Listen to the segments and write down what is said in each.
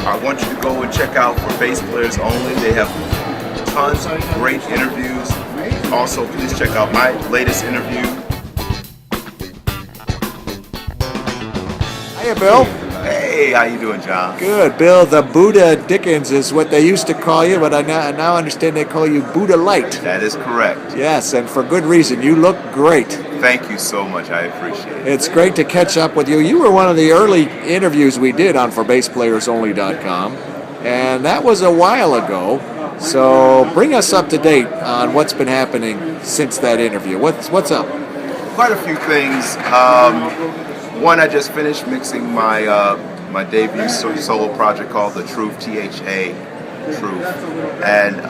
I want you to go and check out For Bass Players Only. They have tons of great interviews. Also, please check out my latest interview. Hiya, Bill. Hey, how you doing, John? Good, Bill. The Buddha Dickens is what they used to call you, but I now understand they call you Buddha Light. That is correct. Yes, and for good reason. You look great. Thank you so much. I appreciate it. It's great to catch up with you. You were one of the early interviews we did on ForBassPlayersOnly.com, and that was a while ago. So bring us up to date on what's been happening since that interview. What's up? Quite a few things. One, I just finished mixing my debut solo project called The Truth, THA, Truth, and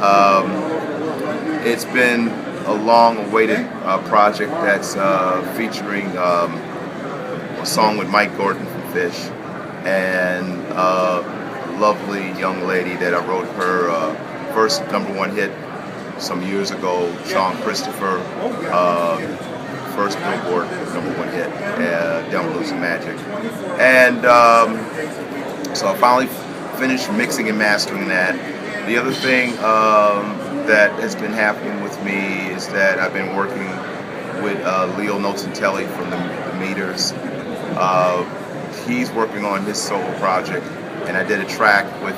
it's been a long-awaited project that's featuring a song with Mike Gordon from Fish and a lovely young lady that I wrote her first #1 hit some years ago, Sean Christopher. First Billboard #1 hit, Down Blues and Magic. And so I finally finished mixing and mastering that. The other thing that has been happening with me is that I've been working with Leo Nocentelli from the Meters. He's working on his solo project, and I did a track with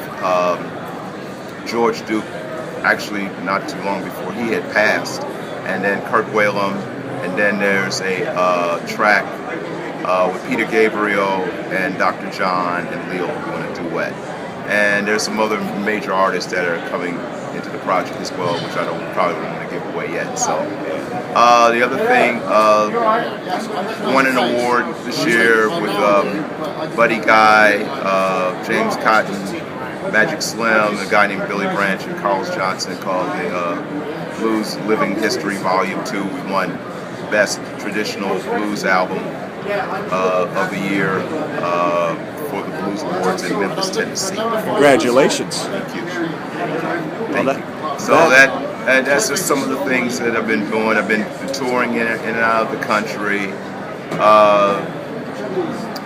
George Duke, actually not too long before he had passed, and then Kurt Whalum. And then there's a track with Peter Gabriel and Dr. John and Leo doing a duet. And there's some other major artists that are coming into the project as well, which I probably don't want to give away yet. So the other thing, won an award this year with Buddy Guy, James Cotton, Magic Slim, a guy named Billy Branch, and Carlos Johnson, called the Blues Living History Volume 2. We won Best Traditional Blues Album of the Year for the Blues Awards in Memphis, Tennessee. Congratulations. Thank you. Thank you. So that's just some of the things that I've been doing. I've been touring in and out of the country,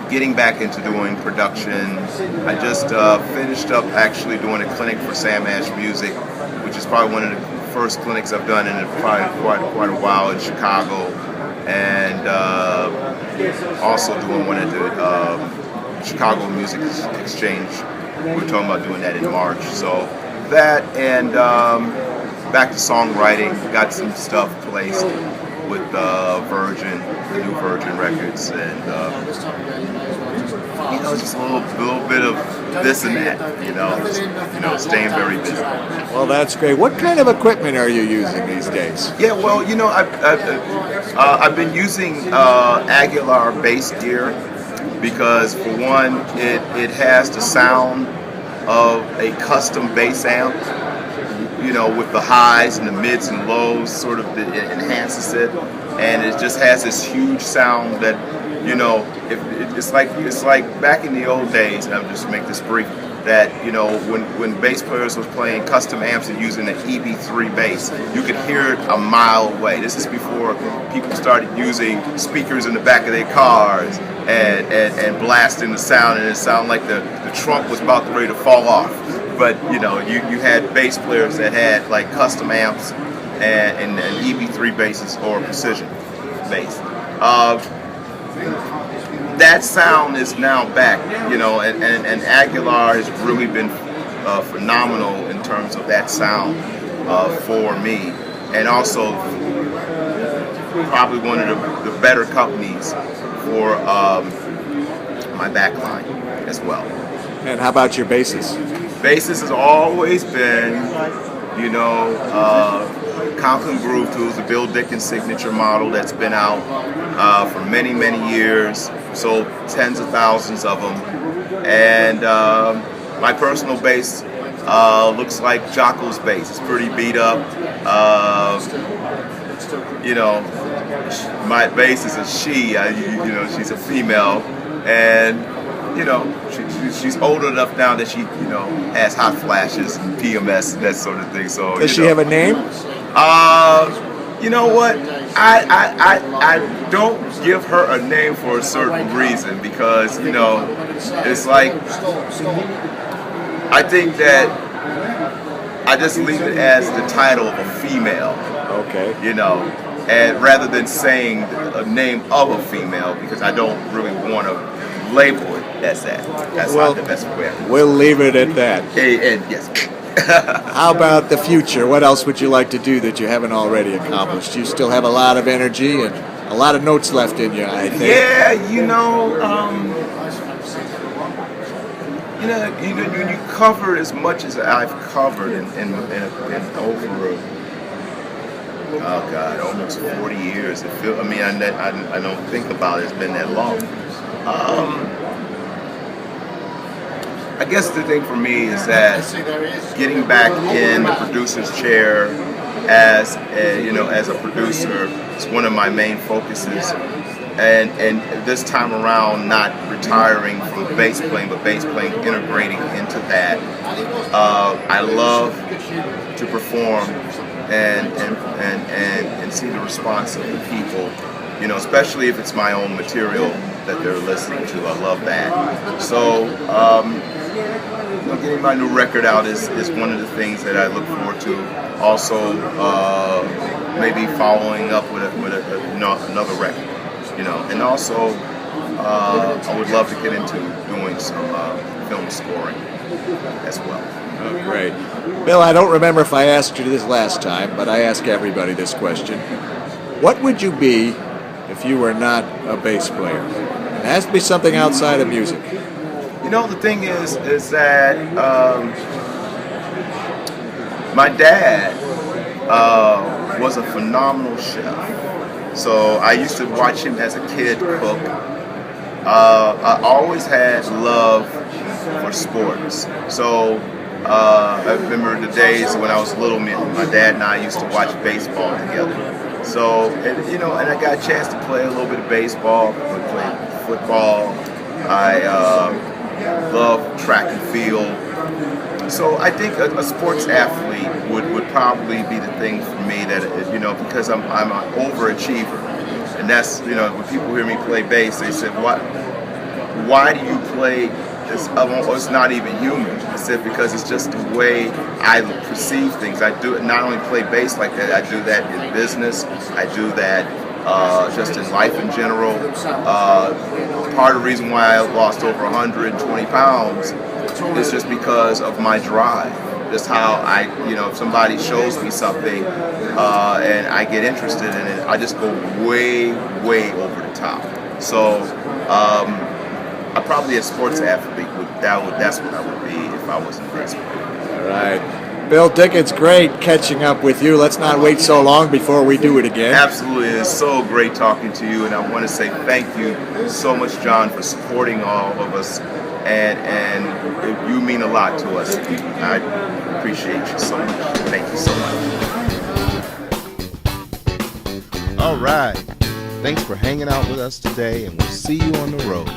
getting back into doing production. I just finished up actually doing a clinic for Sam Ash Music, which is probably one of the first clinics I've done in quite a while in Chicago, and also doing one at the Chicago Music Exchange. We're talking about doing that in March. So that, and back to songwriting. Got some stuff placed with Virgin, the new Virgin Records, and just a little bit of this and that, staying very busy. Well, that's great. What kind of equipment are you using these days? Yeah, well, I've been using Aguilar bass gear because, for one, it has the sound of a custom bass amp, with the highs and the mids and lows, sort of it enhances it, and it just has this huge sound that, it's like back in the old days, and I'll just make this brief, that, when bass players was playing custom amps and using an EB3 bass, you could hear it a mile away. This is before people started using speakers in the back of their cars and blasting the sound, and it sounded like the trunk was about ready to fall off. But, you had bass players that had like custom amps and EB3 basses or precision bass. That sound is now back, and Aguilar has really been phenomenal in terms of that sound for me, and also probably one of the better companies for my backline as well. And how about your basses? Basses has always been, Conklin Groove Tools, the Bill Dickens signature model that's been out for many, many years. Sold tens of thousands of them. And my personal bass looks like Jocko's bass. It's pretty beat up. My bass is a she. She's a female, and she's old enough now that she has hot flashes and PMS and that sort of thing. So does she have a name? You know what? I don't give her a name for a certain reason, because it's like I think that I just leave it as the title of a female. Okay. You know, and rather than saying a name of a female, because I don't really want to label it as that. That's not the best way. We'll leave it at that. And yes. How about the future? What else would you like to do that you haven't already accomplished? You still have a lot of energy and a lot of notes left in you, I think. Yeah, you know, when you cover as much as I've covered in over, oh God, almost 40 years. I don't think about it. It's been that long. I guess the thing for me is that getting back in the producer's chair as a producer is one of my main focuses. And this time around, not retiring from bass playing, but bass playing integrating into that. I love to perform and see the response of the people, especially if it's my own material that they're listening to. I love that. So getting my new record out is one of the things that I look forward to. Also, maybe following up with another record, and also I would love to get into doing some film scoring as well. Oh, great. Bill, I don't remember if I asked you this last time, but I ask everybody this question. What would you be if you were not a bass player? It has to be something outside of music. The thing is that my dad was a phenomenal chef. So I used to watch him as a kid cook. I always had love for sports. So I remember the days when I was little, my dad and I used to watch baseball together. So, and I got a chance to play a little bit of baseball, play football. I love track and field. So I think a sports athlete would probably be the thing for me that, because I'm an overachiever. And that's, when people hear me play bass, they say, why do you play this? It's not even human. I said, because it's just the way I perceive things. I do not only play bass like that, I do that in business. I do that just in life in general. Part of the reason why I lost over 120 pounds is just because of my drive. Just how if somebody shows me something and I get interested in it, I just go way, way over the top. So I'm probably a sports athlete. That's what I would be if I wasn't a baseball. All right. Bill Dickens, great catching up with you. Let's not wait so long before we do it again. Absolutely. It's so great talking to you, and I want to say thank you so much, John, for supporting all of us, and you mean a lot to us. I appreciate you so much. Thank you so much. All right. Thanks for hanging out with us today, and we'll see you on the road.